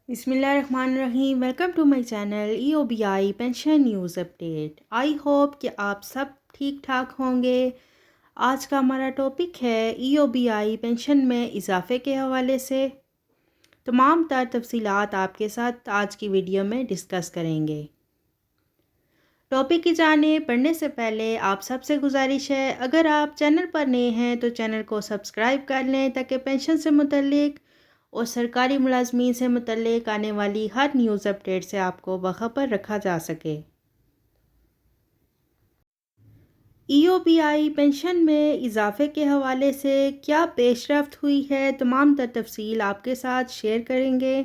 بسم اللہ الرحمن الرحیم، welcome to my channel E O B I pension news update. I hope کہ آپ سب ٹھیک ٹھاک ہوں گے۔ آج کا ہمارا ٹاپک ہے ای او بی آئی پینشن میں اضافے کے حوالے سے۔ تمام تر تفصیلات آپ کے ساتھ آج کی ویڈیو میں ڈسکس کریں گے۔ ٹاپک کی جانب پڑھنے سے پہلے آپ سب سے گزارش ہے، اگر آپ چینل پر نئے ہیں تو چینل کو سبسکرائب کر لیں تاکہ پینشن سے متعلق اور سرکاری ملازمین سے متعلق آنے والی ہر نیوز اپڈیٹ سے آپ کو باخبر رکھا جا سکے۔ ای او بی آئی پینشن میں اضافے کے حوالے سے کیا پیش رفت ہوئی ہے، تمام تر تفصیل آپ کے ساتھ شیئر کریں گے۔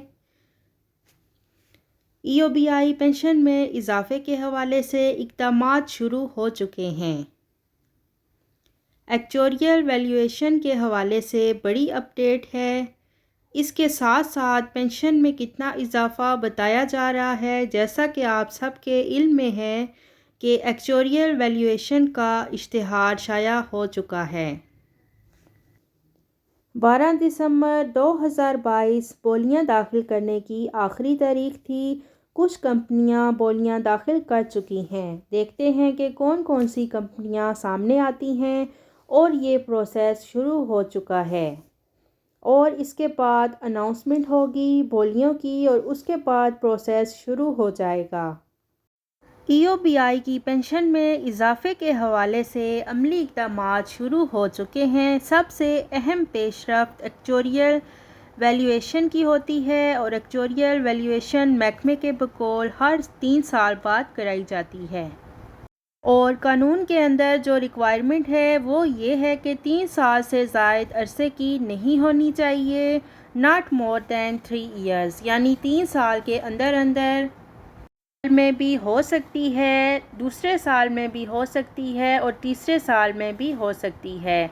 ای او بی آئی پینشن میں اضافے کے حوالے سے اقدامات شروع ہو چکے ہیں۔ ایکچوریل ویلیویشن کے حوالے سے بڑی اپڈیٹ ہے۔ اس کے ساتھ ساتھ پینشن میں کتنا اضافہ بتایا جا رہا ہے، جیسا کہ آپ سب کے علم میں ہے کہ ایکچوریل ویلیویشن کا اشتہار شائع ہو چکا ہے۔ 12 دسمبر 2022 بولیاں داخل کرنے کی آخری تاریخ تھی۔ کچھ کمپنیاں بولیاں داخل کر چکی ہیں۔ دیکھتے ہیں کہ کون کون سی کمپنیاں سامنے آتی ہیں اور یہ پروسیس شروع ہو چکا ہے، اور اس کے بعد اناؤنسمنٹ ہوگی بولیوں کی، اور اس کے بعد پروسیس شروع ہو جائے گا۔ ای او بی آئی کی پینشن میں اضافے کے حوالے سے عملی اقدامات شروع ہو چکے ہیں۔ سب سے اہم پیش رفت ایکچوریل ویلیویشن کی ہوتی ہے، اور ایکچوریل ویلیویشن محکمے کے بقول ہر 3 سال بعد کرائی جاتی ہے، اور قانون کے اندر جو ریکوائرمنٹ ہے وہ یہ ہے کہ 3 سال سے زائد عرصے کی نہیں ہونی چاہیے، not more than 3 years، یعنی 3 سال کے اندر اندر میں بھی ہو سکتی ہے، دوسرے سال میں بھی ہو سکتی ہے، اور تیسرے سال میں بھی ہو سکتی ہے،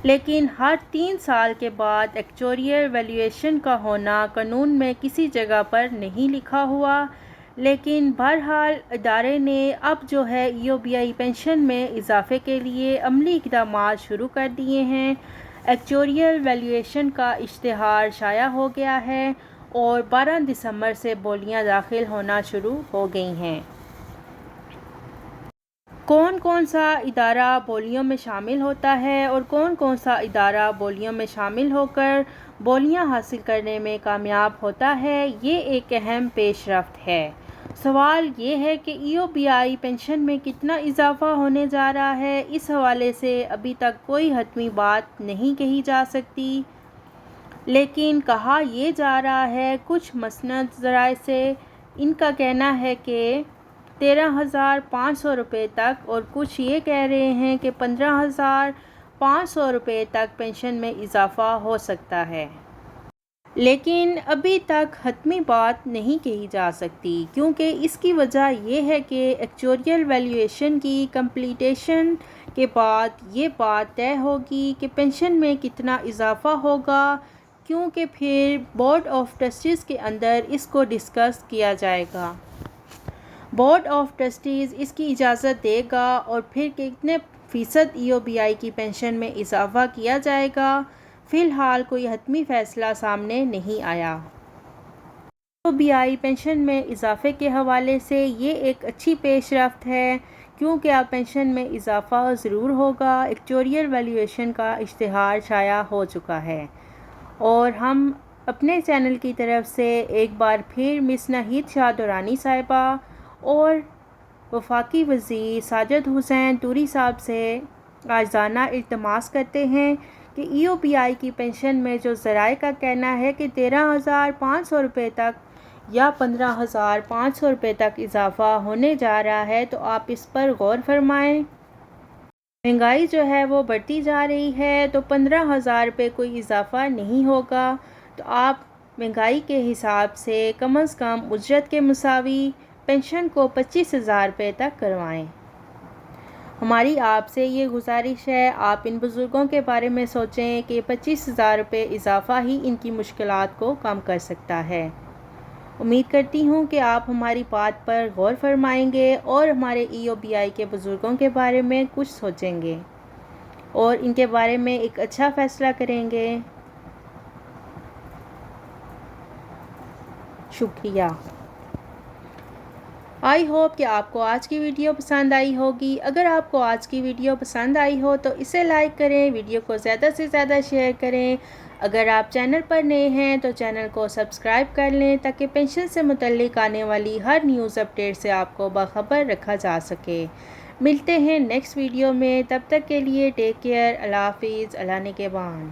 لیکن ہر 3 سال کے بعد ایکچوریل ویلیویشن کا ہونا قانون میں کسی جگہ پر نہیں لکھا ہوا۔ لیکن بہرحال ادارے نے اب جو ہے ای او بی آئی پینشن میں اضافے کے لیے عملی اقدامات شروع کر دیے ہیں۔ ایکچوریل ویلیویشن کا اشتہار شائع ہو گیا ہے، اور 12 دسمبر سے بولیاں داخل ہونا شروع ہو گئی ہیں۔ کون کون سا ادارہ بولیوں میں شامل ہوتا ہے، اور کون کون سا ادارہ بولیوں میں شامل ہو کر بولیاں حاصل کرنے میں کامیاب ہوتا ہے، یہ ایک اہم پیش رفت ہے۔ سوال یہ ہے کہ ای او بی آئی پینشن میں کتنا اضافہ ہونے جا رہا ہے۔ اس حوالے سے ابھی تک کوئی حتمی بات نہیں کہی جا سکتی، لیکن کہا یہ جا رہا ہے کچھ مسند ذرائع سے۔ ان کا کہنا ہے کہ 13,500 روپے تک، اور کچھ یہ کہہ رہے ہیں کہ 15,500 روپے تک پینشن میں اضافہ ہو سکتا ہے۔ لیکن ابھی تک حتمی بات نہیں کہی جا سکتی، کیونکہ اس کی وجہ یہ ہے کہ ایکچوریل ویلیویشن کی کمپلیٹیشن کے بعد یہ بات طے ہوگی کہ پینشن میں کتنا اضافہ ہوگا، کیونکہ پھر بورڈ آف ٹرسٹیز کے اندر اس کو ڈسکس کیا جائے گا۔ بورڈ آف ٹرسٹیز اس کی اجازت دے گا، اور پھر کتنے فیصد ای او بی آئی کی پینشن میں اضافہ کیا جائے گا، فی الحال کوئی حتمی فیصلہ سامنے نہیں آیا۔ ای او بی آئی پینشن میں اضافے کے حوالے سے یہ ایک اچھی پیش رفت ہے، کیونکہ اب پینشن میں اضافہ ضرور ہوگا۔ ایکچوریل ویلیویشن کا اشتہار شائع ہو چکا ہے، اور ہم اپنے چینل کی طرف سے ایک بار پھر مس ناہید شاہ درانی صاحبہ اور وفاقی وزیر ساجد حسین طوری صاحب سے عاجزانہ التماس کرتے ہیں کہ ای او بی آئی کی پینشن میں جو ذرائع کا کہنا ہے کہ 13,500 روپے تک یا 15,500 روپے تک اضافہ ہونے جا رہا ہے، تو آپ اس پر غور فرمائیں۔ مہنگائی جو ہے وہ بڑھتی جا رہی ہے، تو 15,000 روپے کوئی اضافہ نہیں ہوگا، تو آپ مہنگائی کے حساب سے کم از کم اجرت کے مساوی پینشن کو 25,000 روپے تک کروائیں۔ ہماری آپ سے یہ گزارش ہے، آپ ان بزرگوں کے بارے میں سوچیں کہ 25,000 روپے اضافہ ہی ان کی مشکلات کو کم کر سکتا ہے۔ امید کرتی ہوں کہ آپ ہماری بات پر غور فرمائیں گے، اور ہمارے ای او بی آئی کے بزرگوں کے بارے میں کچھ سوچیں گے، اور ان کے بارے میں ایک اچھا فیصلہ کریں گے۔ شکریہ۔ آئی ہوپ کہ آپ کو آج کی ویڈیو پسند آئی ہوگی۔ اگر آپ کو آج کی ویڈیو پسند آئی ہو تو اسے لائک کریں، ویڈیو کو زیادہ سے زیادہ شیئر کریں۔ اگر آپ چینل پر نئے ہیں تو چینل کو سبسکرائب کر لیں تاکہ پینشن سے متعلق آنے والی ہر نیوز اپڈیٹ سے آپ کو باخبر رکھا جا سکے۔ ملتے ہیں نیکسٹ ویڈیو میں، تب تک کے لیے ٹیک کیئر، اللہ حافظ، اللہ نگہبان۔